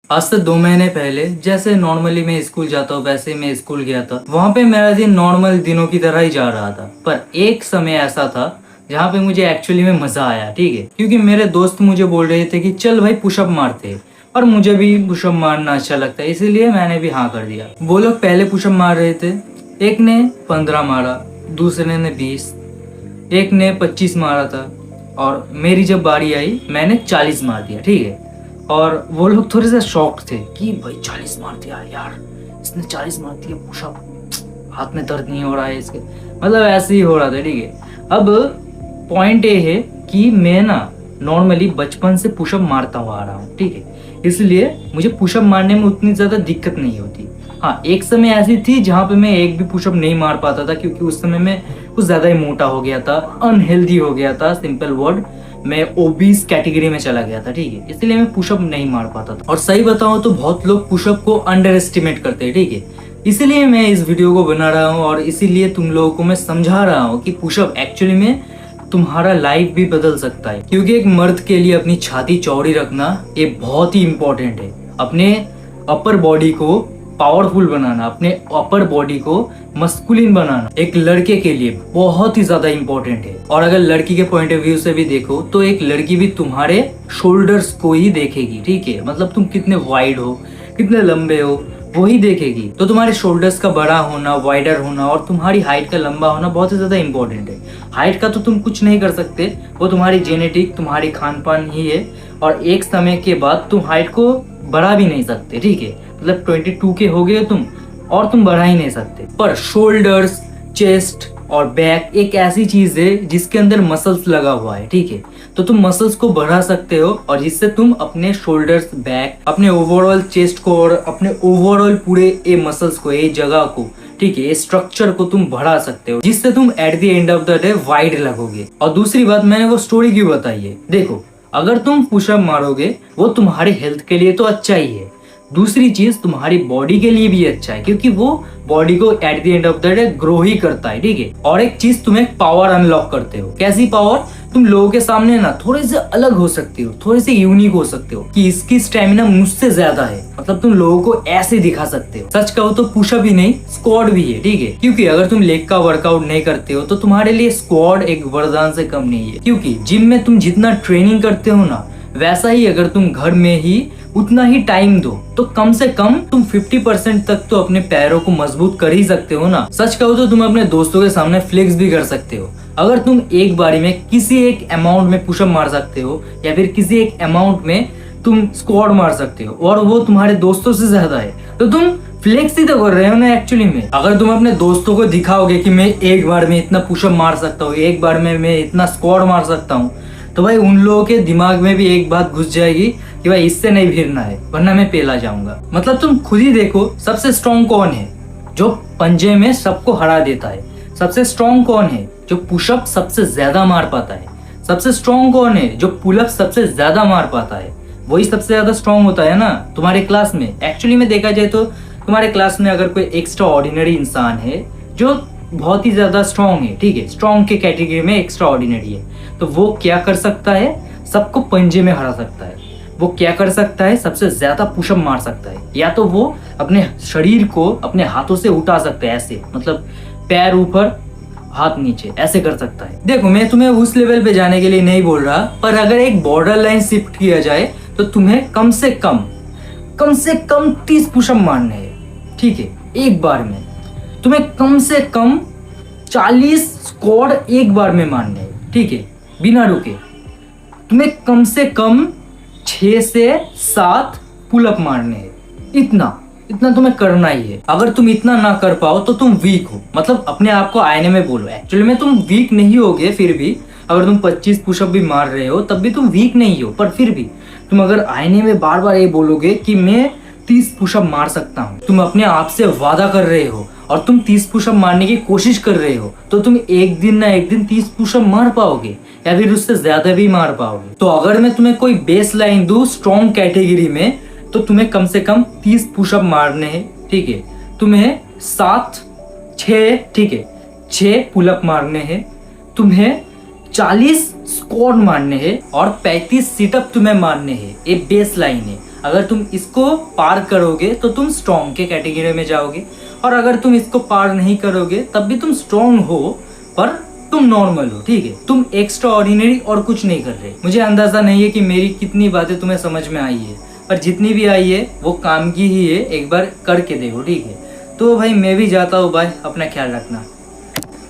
आज से 2 महीने पहले जैसे नॉर्मली मैं स्कूल जाता हूँ वैसे ही मैं स्कूल गया था। वहाँ पे मेरा दिन नॉर्मल दिनों की तरह ही जा रहा था, पर एक समय ऐसा था जहाँ पे मुझे एक्चुअली में मजा आया। ठीक है, क्योंकि मेरे दोस्त मुझे बोल रहे थे कि चल भाई पुशअप मारते हैं, और मुझे भी पुशअप मारना अच्छा लगता है, इसीलिए मैंने भी हाँ कर दिया। वो लोग पहले पुशअप मार रहे थे, एक ने 15 मारा, दूसरे ने 20, एक ने 25 मारा था, और मेरी जब बारी आई मैंने 40 मार दिया। ठीक है, और वो लोग थोड़े से शॉक्ड थे कि भाई 40 मार दिया यार, इसने 40 मार दिया पुशअप, हाथ में दर्द नहीं हो रहा है इसके, मतलब ऐसे ही हो रहा था। ठीक है, अब पॉइंट ये है कि मैं ना नॉर्मली बचपन से पुशअप मारता हुआ आ रहा हूँ। ठीक है, इसलिए मुझे पुशअप मारने में उतनी ज़्यादा दिक्कत नहीं होती। हाँ, एक समय ऐसी थी जहाँ पे मैं एक भी पुशअप नहीं मार पाता था, क्योंकि उस समय मैं कुछ ज़्यादा ही मोटा हो गया था, अनहेल्दी हो गया था, सिंपल वर्ड, मैं ओबीस कैटेगरी में चला गया था। ठीक है, इसलिए मैं पुशअप नहीं मार पाता था। और सही बताऊं तो बहुत लोग पुशअप को अंडर एस्टिमेट करते हैं। ठीक है, इसीलिए मैं इस वीडियो को बना रहा हूं, और इसीलिए तुम लोगों को मैं समझा रहा हूं कि पुशअप एक्चुअली में तुम्हारा लाइफ भी बदल सकता है। क्योंकि एक मर्द के लिए अपनी छाती चौड़ी रखना ये बहुत ही इंपॉर्टेंट है। अपने अपर बॉडी को पावरफुल बनाना, अपने अपर बॉडी को मस्कुलिन बनाना एक लड़के के लिए बहुत ही ज्यादा इंपॉर्टेंट है। और अगर लड़की के पॉइंट ऑफ व्यू से भी देखो तो एक लड़की भी तुम्हारे शोल्डर्स को ही देखेगी। ठीक है, मतलब तुम कितने वाइड हो, कितने लंबे हो, वो ही देखेगी। तो तुम्हारे शोल्डर्स का बड़ा होना, वाइडर होना, और तुम्हारी हाइट का लंबा होना बहुत ही ज्यादा इंपॉर्टेंट है। हाइट का तो तुम कुछ नहीं कर सकते, वो तुम्हारी जेनेटिक, तुम्हारी खान पान ही है, और एक समय के बाद तुम हाइट को बढ़ा भी नहीं सकते। ठीक है, मतलब 22 के हो गए तुम, और तुम बढ़ा ही नहीं सकते। पर शोल्डर्स, चेस्ट और बैक एक ऐसी चीज है जिसके अंदर मसल्स लगा हुआ है। ठीक है, तो तुम मसल्स को बढ़ा सकते हो, और जिससे तुम अपने शोल्डर्स, बैक, अपने ओवरऑल चेस्ट को और अपने ओवरऑल पूरे ये मसल्स को, ये जगह को, ठीक है, ये स्ट्रक्चर को तुम बढ़ा सकते हो, जिससे तुम eight the end of the day wide लगोगे। और दूसरी बात, मैंने वो स्टोरी क्यों बताई है, देखो, अगर तुम पुशअप मारोगे वो तुम्हारे हेल्थ के लिए तो अच्छा ही है, दूसरी चीज तुम्हारी बॉडी के लिए भी अच्छा है, क्योंकि वो बॉडी को at the end of the day grow ही करता है। ठीक है, और एक चीज, तुम एक पावर अनलॉक करते हो। कैसी पावर? तुम लोगों के सामने ना थोड़े से अलग हो सकते हो, थोड़े से यूनिक हो सकते हो, कि इसकी स्टेमिना मुझसे ज्यादा है, मतलब तुम लोगों को ऐसे दिखा सकते हो। सच कहो तो पुशअप ही नहीं, स्क्वाड भी है। ठीक है, क्योंकि अगर तुम लेग का वर्कआउट नहीं करते हो तो तुम्हारे लिए स्क्वाड एक वरदान से कम नहीं है। क्योंकि जिम में तुम जितना ट्रेनिंग करते हो ना, वैसा ही अगर तुम घर में ही उतना ही टाइम दो तो कम से कम तुम 50% तक तो अपने पैरों को मजबूत कर ही सकते हो ना। सच कहो तो तुम अपने दोस्तों के सामने फ्लेक्स भी कर सकते हो। अगर तुम एक बारी में किसी एक अमाउंट में पुशअप मार सकते हो, या फिर किसी एक अमाउंट में तुम स्क्वाड मार सकते हो, और वो तुम्हारे दोस्तों से ज्यादा है, तो तुम फ्लेक्स ही तो कर रहे हो ना एक्चुअली में। अगर तुम अपने दोस्तों को दिखाओगे कि मैं एक बार में इतना पुशअप मार सकता हूँ, एक बार में मैं इतना स्क्वाड मार सकता हूँ, तो भाई उन लोगों के दिमाग में भी एक बात घुस जाएगी कि भाई इससे नहीं भिड़ना है, वरना मैं पेला जाऊंगा। मतलब तुम खुद ही देखो, सबसे स्ट्रॉन्ग कौन है जो पंजे में सबको हरा देता है? सबसे स्ट्रॉन्ग कौन है जो पुशअप सबसे ज्यादा मार पाता है? सबसे स्ट्रॉन्ग कौन है जो पुलअप सबसे ज्यादा मार पाता है? वही सबसे ज्यादा स्ट्रॉन्ग होता है ना तुम्हारे क्लास में। एक्चुअली में देखा जाए तो तुम्हारे क्लास में अगर कोई एक्स्ट्रा ऑर्डिनरी इंसान है जो बहुत ही ज्यादा स्ट्रॉन्ग है, ठीक है, स्ट्रॉन्ग के कैटेगरी में एक्स्ट्रा ऑर्डिनरी है, तो वो क्या कर सकता है? सबको पंजे में हरा सकता है। वो क्या कर सकता है? सबसे ज्यादा पुशअप मार सकता है, या तो वो अपने शरीर को अपने हाथों से उठा सकता है, ऐसे, मतलब पैर ऊपर हाथ नीचे, ऐसे कर सकता है। देखो, मैं तुम्हें उस लेवल पे जाने के लिए नहीं बोल रहा, पर अगर एक बॉर्डर लाइन शिफ्ट किया जाए तो तुम्हें कम से कम 30 पुशअप मारने हैं। ठीक है, एक बार में तुम्हें कम से कम 40 स्क्वाड एक बार में मारने हैं। ठीक है, बिना रुके। तुम्हें कम से कम 6 से 7 पुलअप मारने हैं। इतना तुम्हें करना ही है। अगर तुम इतना ना कर पाओ तो तुम वीक हो, मतलब अपने आप को आईने में बोलो। एक्चुअली में तुम वीक नहीं होगे, फिर भी अगर तुम 25 पुशअप भी मार रहे हो तब भी तुम वीक नहीं हो, पर फिर भी तुम अगर आईने में बार बार ये बोलोगे कि मैं 30 पुशअप मार सकता हूँ, तुम अपने आप से वादा कर रहे हो और तुम 30 पुशअप मारने की कोशिश कर रहे हो, तो तुम एक दिन ना एक दिन 30 पुशअप मार पाओगे, या फिर उससे ज्यादा भी मार पाओगे। तो अगर मैं तुम्हें कोई बेस लाइन दूं स्ट्रॉन्ग कैटेगरी में, तो तुम्हें कम से कम 30 पुशअप मारने हैं। ठीक है, तुम्हें 6 ठीक है 6 पुलअप मारने हैं, तुम्हें 40 स्क्वाट मारने हैं, और 35 सिटअप तुम्हें मारने हैं। ये बेस लाइन है। अगर तुम इसको पार करोगे तो तुम स्ट्रॉन्ग के कैटेगरी में जाओगे, और अगर तुम इसको पार नहीं करोगे तब भी तुम स्ट्रॉन्ग हो पर तुम नॉर्मल हो, ठीक है। तुम एक्स्ट्रा ऑर्डिनरी और कुछ नहीं कर रहे। मुझे अंदाजा नहीं है कि मेरी कितनी बातें तुम्हें समझ में आई है, पर जितनी भी आई है वो काम की ही है, एक बार करके देखो, ठीक है। तो भाई मैं भी जाता हूँ, भाई अपना ख्याल रखना।